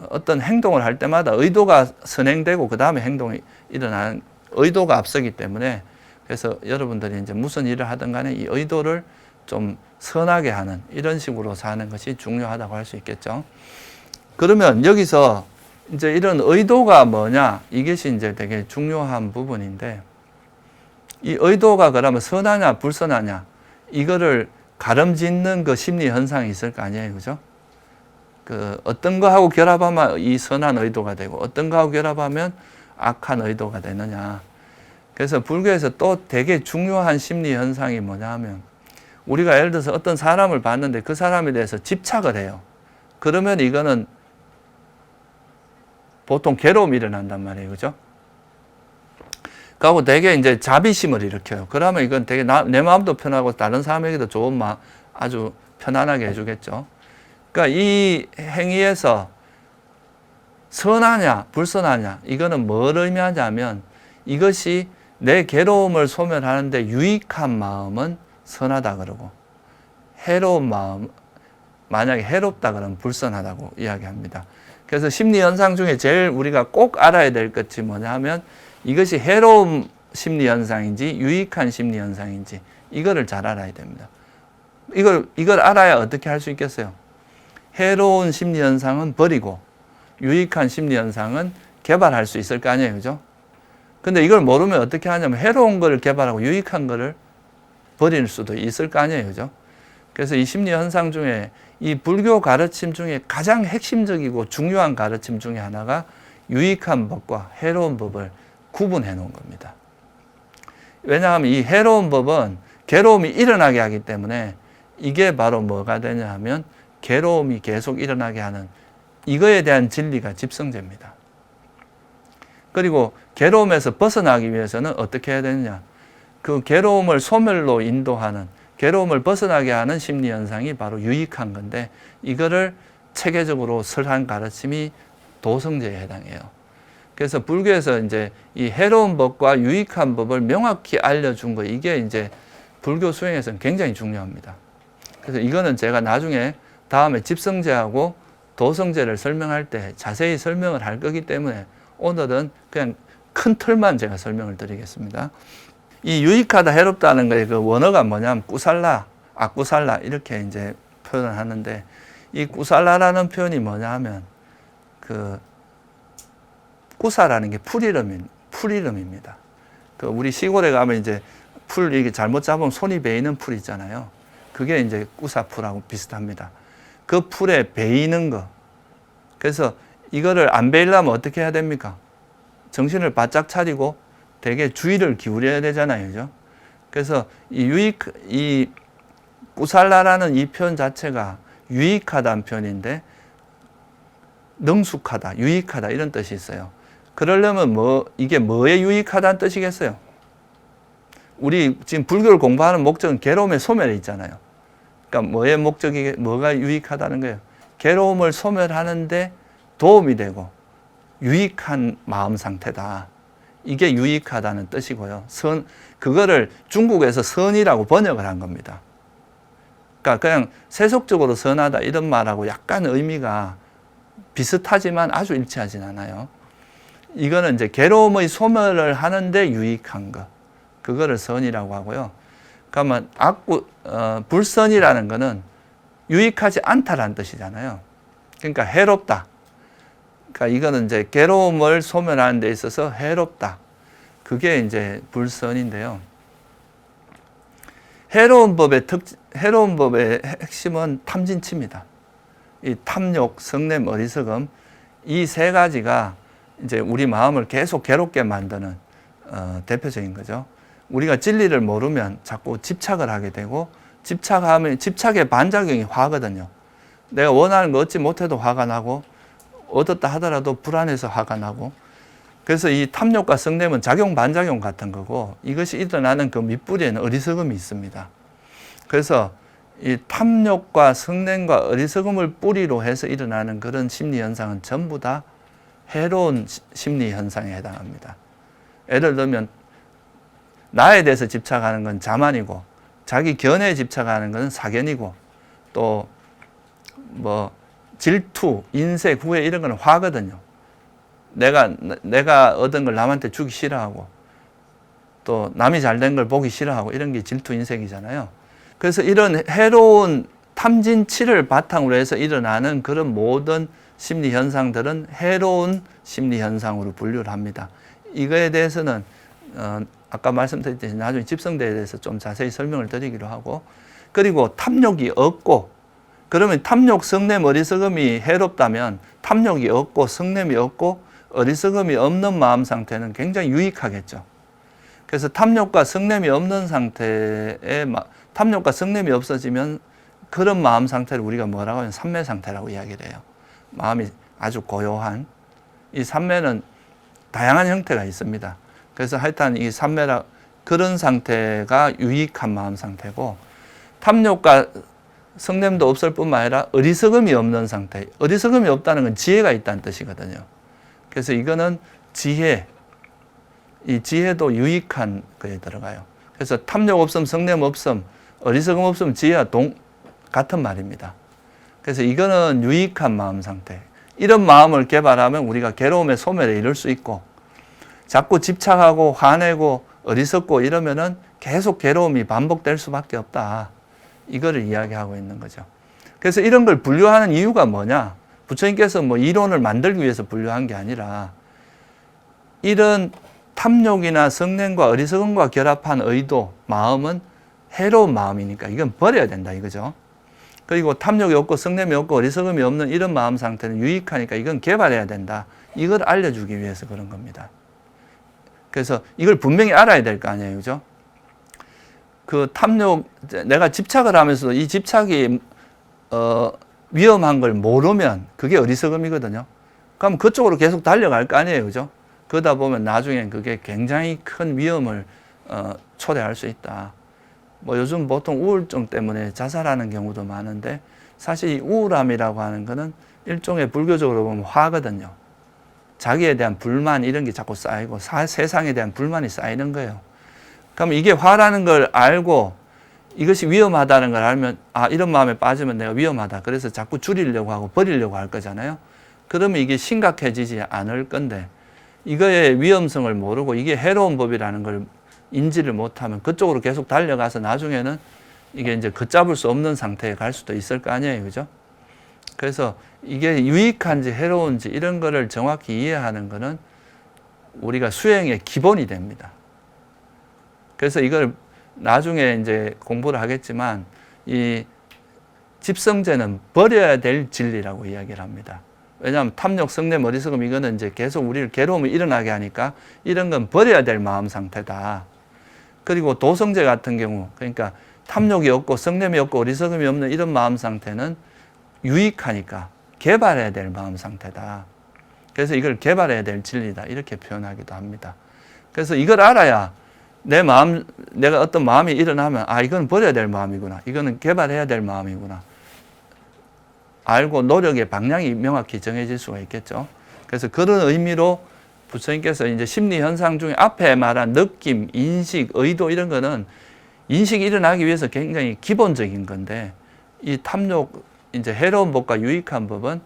어떤 행동을 할 때마다 의도가 선행되고 그 다음에 행동이 일어나는 의도가 앞서기 때문에, 그래서 여러분들이 이제 무슨 일을 하든 간에 이 의도를 좀 선하게 하는 이런 식으로 사는 것이 중요하다고 할 수 있겠죠. 그러면 여기서 이제 이런 의도가 뭐냐, 이것이 이제 되게 중요한 부분인데, 이 의도가 그러면 선하냐 불선하냐 이거를 가름짓는 그 심리 현상이 있을 거 아니에요, 그죠? 어떤 거하고 결합하면 이 선한 의도가 되고 어떤 거하고 결합하면 악한 의도가 되느냐. 그래서 불교에서 또 되게 중요한 심리 현상이 뭐냐 하면, 우리가 예를 들어서 어떤 사람을 봤는데 그 사람에 대해서 집착을 해요. 그러면 이거는 보통 괴로움이 일어난단 말이에요, 그죠? 그리고 되게 이제 자비심을 일으켜요. 그러면 이건 되게 내 마음도 편하고 다른 사람에게도 좋은 아주 편안하게 해주겠죠. 그러니까 이 행위에서 선하냐, 불선하냐, 이거는 뭘 의미하냐면 이것이 내 괴로움을 소멸하는데 유익한 마음은 선하다 그러고 해로운 마음, 만약에 해롭다 그러면 불선하다고 이야기합니다. 그래서 심리 현상 중에 제일 우리가 꼭 알아야 될 것이 뭐냐 하면 이것이 해로운 심리 현상인지 유익한 심리 현상인지 이거를 잘 알아야 됩니다. 이걸 알아야 어떻게 할 수 있겠어요? 해로운 심리 현상은 버리고 유익한 심리 현상은 개발할 수 있을 거 아니에요. 그죠? 근데 이걸 모르면 어떻게 하냐면 해로운 걸 개발하고 유익한 거를 버릴 수도 있을 거 아니에요. 그죠? 그래서 이 심리 현상 중에 이 불교 가르침 중에 가장 핵심적이고 중요한 가르침 중에 하나가 유익한 법과 해로운 법을 구분해 놓은 겁니다. 왜냐하면 이 해로운 법은 괴로움이 일어나게 하기 때문에 이게 바로 뭐가 되냐 하면 괴로움이 계속 일어나게 하는 이거에 대한 진리가 집성제입니다. 그리고 괴로움에서 벗어나기 위해서는 어떻게 해야 되느냐? 그 괴로움을 소멸로 인도하는 괴로움을 벗어나게 하는 심리 현상이 바로 유익한 건데 이거를 체계적으로 설한 가르침이 도성제에 해당해요. 그래서 불교에서 이제 이 해로운 법과 유익한 법을 명확히 알려준 거 이게 이제 불교 수행에서는 굉장히 중요합니다. 그래서 이거는 제가 나중에 다음에 집성제하고 도성제를 설명할 때 자세히 설명을 할 거기 때문에 오늘은 그냥 큰 틀만 제가 설명을 드리겠습니다. 이 유익하다, 해롭다는 거의 그 원어가 뭐냐면 꾸살라, 아꾸살라 이렇게 이제 표현을 하는데 이 꾸살라라는 표현이 뭐냐 하면 그 꾸사라는 게 풀이름입니다. 그 우리 시골에 가면 이제 풀 이게 잘못 잡으면 손이 베이는 풀 있잖아요. 그게 이제 꾸사풀하고 비슷합니다. 그 풀에 베이는 거. 그래서 이거를 안 베이려면 어떻게 해야 됩니까? 정신을 바짝 차리고 되게 주의를 기울여야 되잖아요. 그죠? 그래서 이 꾸살라라는 이 표현 자체가 유익하다는 표현인데 능숙하다, 유익하다 이런 뜻이 있어요. 그러려면 이게 뭐에 유익하다는 뜻이겠어요? 우리 지금 불교를 공부하는 목적은 괴로움의 소멸에 있잖아요. 그러니까 뭐가 유익하다는 거예요? 괴로움을 소멸하는데 도움이 되고 유익한 마음 상태다. 이게 유익하다는 뜻이고요. 그거를 중국에서 선이라고 번역을 한 겁니다. 그러니까 그냥 세속적으로 선하다 이런 말하고 약간 의미가 비슷하지만 아주 일치하진 않아요. 이거는 이제 괴로움의 소멸을 하는데 유익한 것. 그거를 선이라고 하고요. 그러면 불선이라는 거는 유익하지 않다라는 뜻이잖아요. 그러니까 해롭다. 그러니까 이거는 이제 괴로움을 소멸하는 데 있어서 해롭다. 그게 이제 불선인데요. 해로운 법의 핵심은 탐진치입니다. 이 탐욕, 성냄, 어리석음 이 세 가지가 이제 우리 마음을 계속 괴롭게 만드는 대표적인 거죠. 우리가 진리를 모르면 자꾸 집착을 하게 되고 집착의 반작용이 화거든요. 내가 원하는 거 얻지 못해도 화가 나고 얻었다 하더라도 불안해서 화가 나고 그래서 이 탐욕과 성냄은 작용 반작용 같은 거고 이것이 일어나는 그 밑뿌리에는 어리석음이 있습니다. 그래서 이 탐욕과 성냄과 어리석음을 뿌리로 해서 일어나는 그런 심리 현상은 전부 다 해로운 심리 현상에 해당합니다. 예를 들면 나에 대해서 집착하는 건 자만이고 자기 견해에 집착하는 건 사견이고 또 뭐 질투, 인세, 후회 이런 건 화거든요. 내가 얻은 걸 남한테 주기 싫어하고 또 남이 잘된 걸 보기 싫어하고 이런 게 질투, 인색이잖아요. 그래서 이런 해로운 탐진치를 바탕으로 해서 일어나는 그런 모든 심리 현상들은 해로운 심리 현상으로 분류를 합니다. 이거에 대해서는 아까 말씀드렸듯이 나중에 집성대에 대해서 좀 자세히 설명을 드리기로 하고 그리고 탐욕이 없고 그러면 탐욕, 성냄, 어리석음이 해롭다면 탐욕이 없고 성냄이 없고 어리석음이 없는 마음 상태는 굉장히 유익하겠죠. 그래서 탐욕과 성냄이 없는 상태에 탐욕과 성냄이 없어지면 그런 마음 상태를 우리가 뭐라고 하냐면 삼매 상태라고 이야기를 해요. 마음이 아주 고요한 이 삼매는 다양한 형태가 있습니다. 그래서 하여튼 이 삼매락 그런 상태가 유익한 마음 상태고, 탐욕과 성냄도 없을 뿐만 아니라 어리석음이 없는 상태. 어리석음이 없다는 건 지혜가 있다는 뜻이거든요. 그래서 이거는 지혜, 이 지혜도 유익한 거에 들어가요. 그래서 탐욕 없음, 성냄 없음, 어리석음 없음, 지혜와 같은 말입니다. 그래서 이거는 유익한 마음 상태. 이런 마음을 개발하면 우리가 괴로움의 소멸에 이를 수 있고, 자꾸 집착하고 화내고 어리석고 이러면은 계속 괴로움이 반복될 수밖에 없다. 이거를 이야기하고 있는 거죠. 그래서 이런 걸 분류하는 이유가 뭐냐? 부처님께서 뭐 이론을 만들기 위해서 분류한 게 아니라, 이런 탐욕이나 성냄과 어리석음과 결합한 의도, 마음은 해로운 마음이니까 이건 버려야 된다 이거죠. 그리고 탐욕이 없고 성냄이 없고 어리석음이 없는 이런 마음 상태는 유익하니까 이건 개발해야 된다. 이걸 알려주기 위해서 그런 겁니다. 그래서 이걸 분명히 알아야 될 거 아니에요, 그죠? 그 탐욕, 내가 집착을 하면서도 이 집착이 위험한 걸 모르면 그게 어리석음이거든요. 그럼 그쪽으로 계속 달려갈 거 아니에요, 그죠? 그러다 보면 나중엔 그게 굉장히 큰 위험을 초래할 수 있다. 뭐 요즘 보통 우울증 때문에 자살하는 경우도 많은데, 사실 이 우울함이라고 하는 거는 일종의 불교적으로 보면 화거든요. 자기에 대한 불만 이런 게 자꾸 쌓이고 세상에 대한 불만이 쌓이는 거예요. 그럼 이게 화라는 걸 알고 이것이 위험하다는 걸 알면, 아, 이런 마음에 빠지면 내가 위험하다. 그래서 자꾸 줄이려고 하고 버리려고 할 거잖아요. 그러면 이게 심각해지지 않을 건데, 이거의 위험성을 모르고 이게 해로운 법이라는 걸 인지를 못하면 그쪽으로 계속 달려가서 나중에는 이게 이제 걷잡을 수 없는 상태에 갈 수도 있을 거 아니에요, 그죠? 그래서 이게 유익한지 해로운지 이런 거를 정확히 이해하는 거는 우리가 수행의 기본이 됩니다. 그래서 이걸 나중에 이제 공부를 하겠지만, 이 집성제는 버려야 될 진리라고 이야기를 합니다. 왜냐하면 탐욕, 성냄, 어리석음 이거는 이제 계속 우리를 괴로움이 일어나게 하니까 이런 건 버려야 될 마음 상태다. 그리고 도성제 같은 경우, 그러니까 탐욕이 없고 성냄이 없고 어리석음이 없는 이런 마음 상태는 유익하니까 개발해야 될 마음 상태다. 그래서 이걸 개발해야 될 진리다. 이렇게 표현하기도 합니다. 그래서 이걸 알아야 내가 어떤 마음이 일어나면, 아, 이건 버려야 될 마음이구나. 이거는 개발해야 될 마음이구나. 알고 노력의 방향이 명확히 정해질 수가 있겠죠. 그래서 그런 의미로 부처님께서 이제 심리 현상 중에 앞에 말한 느낌, 인식, 의도 이런 거는 인식이 일어나기 위해서 굉장히 기본적인 건데, 이 탐욕, 이제 해로운 법과 유익한 법은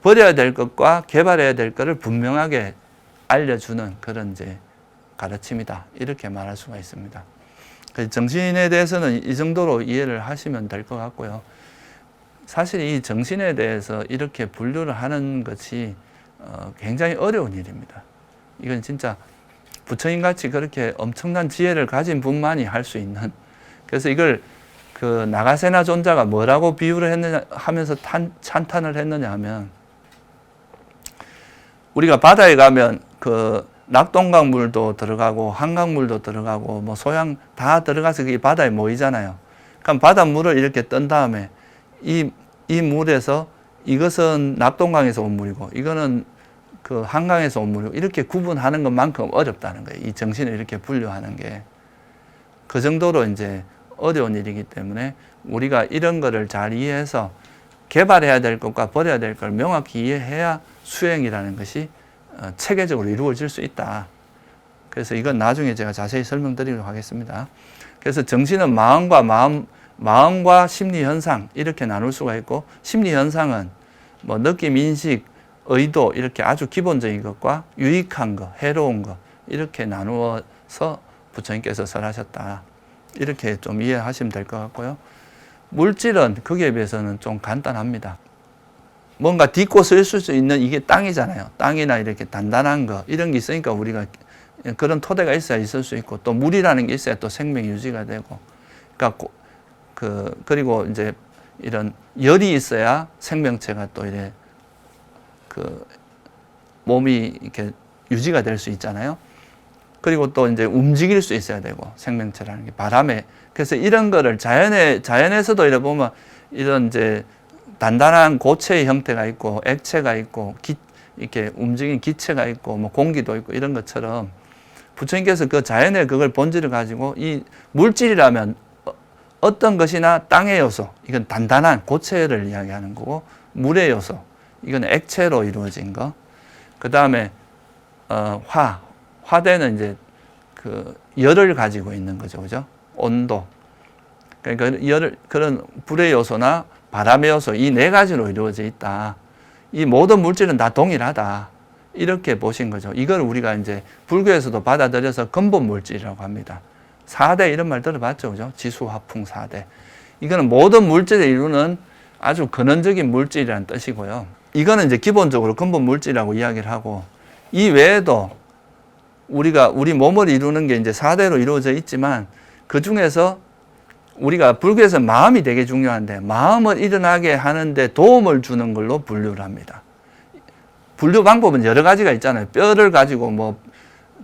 버려야 될 것과 개발해야 될 것을 분명하게 알려주는 그런 이제 가르침이다. 이렇게 말할 수가 있습니다. 그래서 정신에 대해서는 이 정도로 이해를 하시면 될 것 같고요. 사실 이 정신에 대해서 이렇게 분류를 하는 것이 굉장히 어려운 일입니다. 이건 진짜 부처님 같이 그렇게 엄청난 지혜를 가진 분만이 할 수 있는, 그래서 이걸 그 나가세나 존자가 뭐라고 비유를 했느냐 하면서 찬탄을 했느냐 하면, 우리가 바다에 가면 그 낙동강 물도 들어가고 한강물도 들어가고 뭐 소양 다 들어가서 그게 바다에 모이잖아요. 그럼 바닷물을 이렇게 뜬 다음에 이 물에서 이것은 낙동강에서 온 물이고 이거는 그 한강에서 온 물이고 이렇게 구분하는 것만큼 어렵다는 거예요. 이 정신을 이렇게 분류하는 게. 그 정도로 이제 어려운 일이기 때문에 우리가 이런 거를 잘 이해해서 개발해야 될 것과 버려야 될 걸 명확히 이해해야 수행이라는 것이 체계적으로 이루어질 수 있다. 그래서 이건 나중에 제가 자세히 설명드리도록 하겠습니다. 그래서 정신은 마음과 심리 현상 이렇게 나눌 수가 있고, 심리 현상은 뭐 느낌, 인식, 의도 이렇게 아주 기본적인 것과 유익한 것, 해로운 것 이렇게 나누어서 부처님께서 설하셨다. 이렇게 좀 이해하시면 될 것 같고요. 물질은 거기에 비해서는 좀 간단합니다. 뭔가 딛고 쓸 수 있는 이게 땅이잖아요. 땅이나 이렇게 단단한 거 이런 게 있으니까 우리가 그런 토대가 있어야 있을 수 있고, 또 물이라는 게 있어야 또 생명 유지가 되고, 그러니까 그리고 이제 이런 열이 있어야 생명체가 또 이래 그 몸이 이렇게 유지가 될 수 있잖아요. 그리고 또 이제 움직일 수 있어야 되고, 생명체라는 게 바람에. 그래서 이런 거를 자연에서도 이래 보면 이런 이제 단단한 고체의 형태가 있고, 액체가 있고, 이렇게 움직이는 기체가 있고, 뭐 공기도 있고, 이런 것처럼 부처님께서 그 자연의 그걸 본질을 가지고 이 물질이라면 어떤 것이나 땅의 요소, 이건 단단한 고체를 이야기하는 거고, 물의 요소, 이건 액체로 이루어진 거. 그 다음에 화대는 이제 그 열을 가지고 있는 거죠, 그죠? 온도. 그러니까 그런 불의 요소나 바람의 요소, 이 네 가지로 이루어져 있다. 이 모든 물질은 다 동일하다. 이렇게 보신 거죠. 이걸 우리가 이제 불교에서도 받아들여서 근본 물질이라고 합니다. 4대 이런 말 들어봤죠, 그죠? 지수, 화풍, 4대. 이거는 모든 물질을 이루는 아주 근원적인 물질이라는 뜻이고요. 이거는 이제 기본적으로 근본 물질이라고 이야기를 하고, 이 외에도 우리 몸을 이루는 게 이제 4대로 이루어져 있지만, 그 중에서 우리가 불교에서 마음이 되게 중요한데, 마음을 일어나게 하는데 도움을 주는 걸로 분류를 합니다. 분류 방법은 여러 가지가 있잖아요. 뼈를 가지고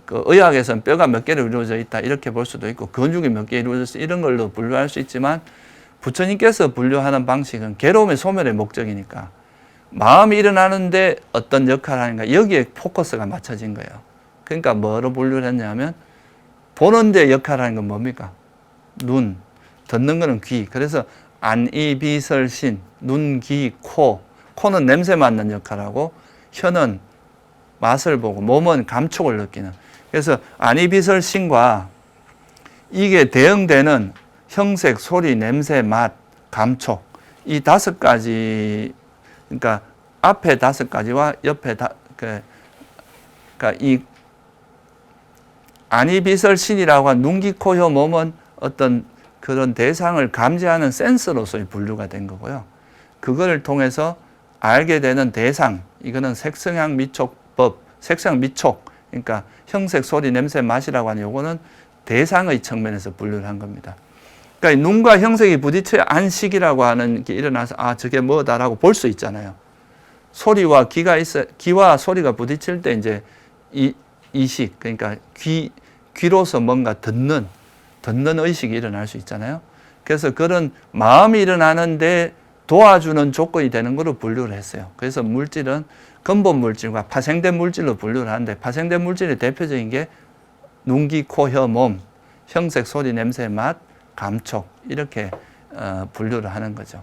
그 의학에서는 뼈가 몇 개로 이루어져 있다 이렇게 볼 수도 있고, 근육이 몇 개 이루어져 있다 이런 걸로 분류할 수 있지만, 부처님께서 분류하는 방식은 괴로움의 소멸의 목적이니까 마음이 일어나는데 어떤 역할을 하는가, 여기에 포커스가 맞춰진 거예요. 그러니까 뭐로 분류를 했냐면, 보는데 역할을 하는 건 뭡니까? 눈, 듣는 거는 귀. 그래서 안, 이, 비, 설, 신, 눈, 귀, 코. 코는 냄새 맡는 역할을 하고, 혀는 맛을 보고, 몸은 감촉을 느끼는. 그래서 안, 이, 비, 설, 신과 이게 대응되는 형색, 소리, 냄새, 맛, 감촉, 이 5가지, 그러니까 앞에 5가지와 옆에 그러니까 이 안이비설신이라고 한 눈, 귀, 코, 혀, 몸은 어떤 그런 대상을 감지하는 센서로서의 분류가 된 거고요. 그걸 통해서 알게 되는 대상, 이거는 색성향 미촉법, 색성 미촉, 그러니까 형색, 소리, 냄새, 맛이라고 하는 요거는 대상의 측면에서 분류를 한 겁니다. 그러니까 눈과 형색이 부딪혀야 안식이라고 하는 게 일어나서 저게 뭐다라고 볼 수 있잖아요. 소리와 귀와 소리가 부딪힐 때 이제 이식, 그러니까 귀로서 뭔가 듣는 의식이 일어날 수 있잖아요. 그래서 그런 마음이 일어나는데 도와주는 조건이 되는 거로 분류를 했어요. 그래서 물질은 근본 물질과 파생된 물질로 분류를 하는데, 파생된 물질의 대표적인 게 눈, 귀, 코, 혀, 몸, 형색, 소리, 냄새, 맛, 감촉, 이렇게 분류를 하는 거죠.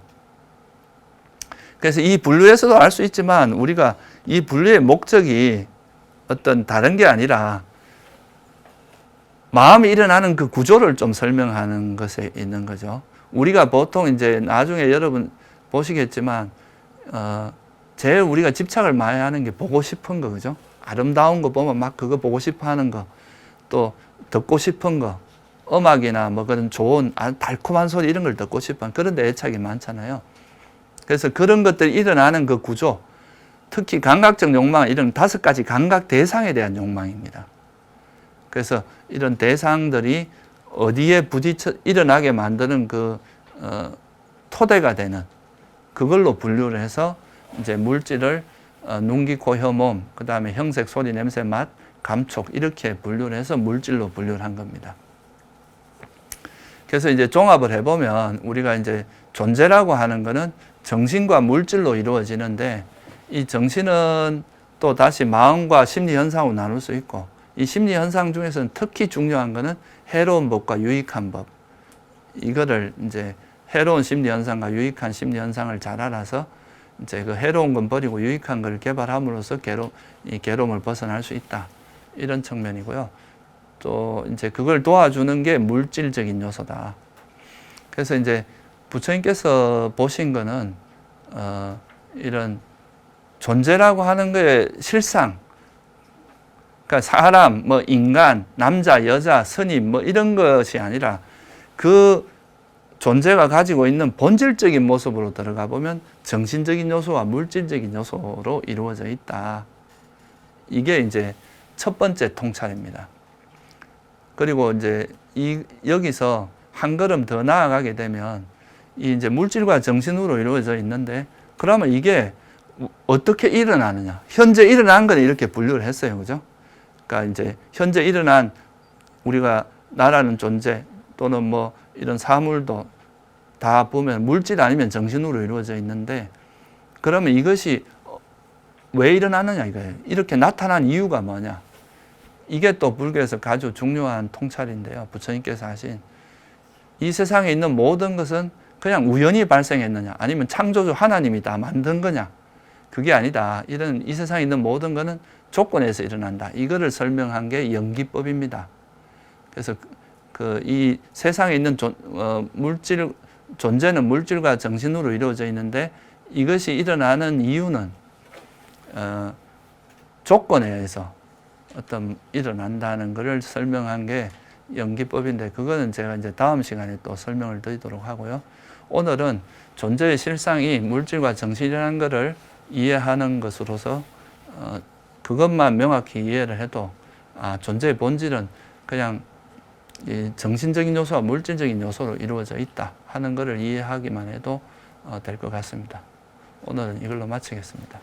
그래서 이 분류에서도 알 수 있지만, 우리가 이 분류의 목적이 어떤 다른 게 아니라 마음이 일어나는 그 구조를 좀 설명하는 것에 있는 거죠. 우리가 보통 이제 나중에 여러분 보시겠지만, 제일 우리가 집착을 많이 하는 게 보고 싶은 거, 그죠? 아름다운 거 보면 막 그거 보고 싶어 하는 거, 또 듣고 싶은 거, 음악이나 뭐 그런 좋은 달콤한 소리 이런 걸 듣고 싶어 하는 그런 데 애착이 많잖아요. 그래서 그런 것들이 일어나는 그 구조, 특히 감각적 욕망은 이런 5가지 감각 대상에 대한 욕망입니다. 그래서 이런 대상들이 어디에 부딪혀 일어나게 만드는 그 토대가 되는 그걸로 분류를 해서 이제 물질을 눈, 귀, 코, 혀, 몸, 그 다음에 형색, 소리, 냄새, 맛, 감촉 이렇게 분류를 해서 물질로 분류를 한 겁니다. 그래서 이제 종합을 해보면 우리가 이제 존재라고 하는 거는 정신과 물질로 이루어지는데, 이 정신은 또 다시 마음과 심리 현상으로 나눌 수 있고, 이 심리 현상 중에서는 특히 중요한 거는 해로운 법과 유익한 법. 이거를 이제 해로운 심리 현상과 유익한 심리 현상을 잘 알아서 이제 그 해로운 건 버리고 유익한 걸 개발함으로써 이 괴로움을 벗어날 수 있다. 이런 측면이고요. 또 이제 그걸 도와주는 게 물질적인 요소다. 그래서 이제 부처님께서 보신 거는 이런 존재라고 하는 거의 실상, 그러니까 사람, 뭐 인간, 남자, 여자, 스님 뭐 이런 것이 아니라 그 존재가 가지고 있는 본질적인 모습으로 들어가 보면 정신적인 요소와 물질적인 요소로 이루어져 있다. 이게 이제 첫 번째 통찰입니다. 그리고 이제 여기서 한 걸음 더 나아가게 되면 이 이제 물질과 정신으로 이루어져 있는데, 그러면 이게 어떻게 일어나느냐? 현재 일어난 건 이렇게 분류를 했어요, 그죠? 그러니까 이제 현재 일어난 우리가 나라는 존재 또는 뭐 이런 사물도 다 보면 물질 아니면 정신으로 이루어져 있는데, 그러면 이것이 왜 일어나느냐 이거예요. 이렇게 나타난 이유가 뭐냐? 이게 또 불교에서 아주 중요한 통찰인데요. 부처님께서 하신 이 세상에 있는 모든 것은 그냥 우연히 발생했느냐 아니면 창조주 하나님이 다 만든 거냐, 그게 아니다. 이런 이 세상에 있는 모든 것은 조건에서 일어난다. 이거를 설명한 게 연기법입니다. 그래서 이 세상에 있는 물질 존재는 물질과 정신으로 이루어져 있는데 이것이 일어나는 이유는 조건에 의해서 어떤 일어난다는 것을 설명한 게 연기법인데, 그거는 제가 이제 다음 시간에 또 설명을 드리도록 하고요. 오늘은 존재의 실상이 물질과 정신이라는 것을 이해하는 것으로서 그것만 명확히 이해를 해도 존재의 본질은 그냥 이 정신적인 요소와 물질적인 요소로 이루어져 있다 하는 것을 이해하기만 해도 될 것 같습니다. 오늘은 이걸로 마치겠습니다.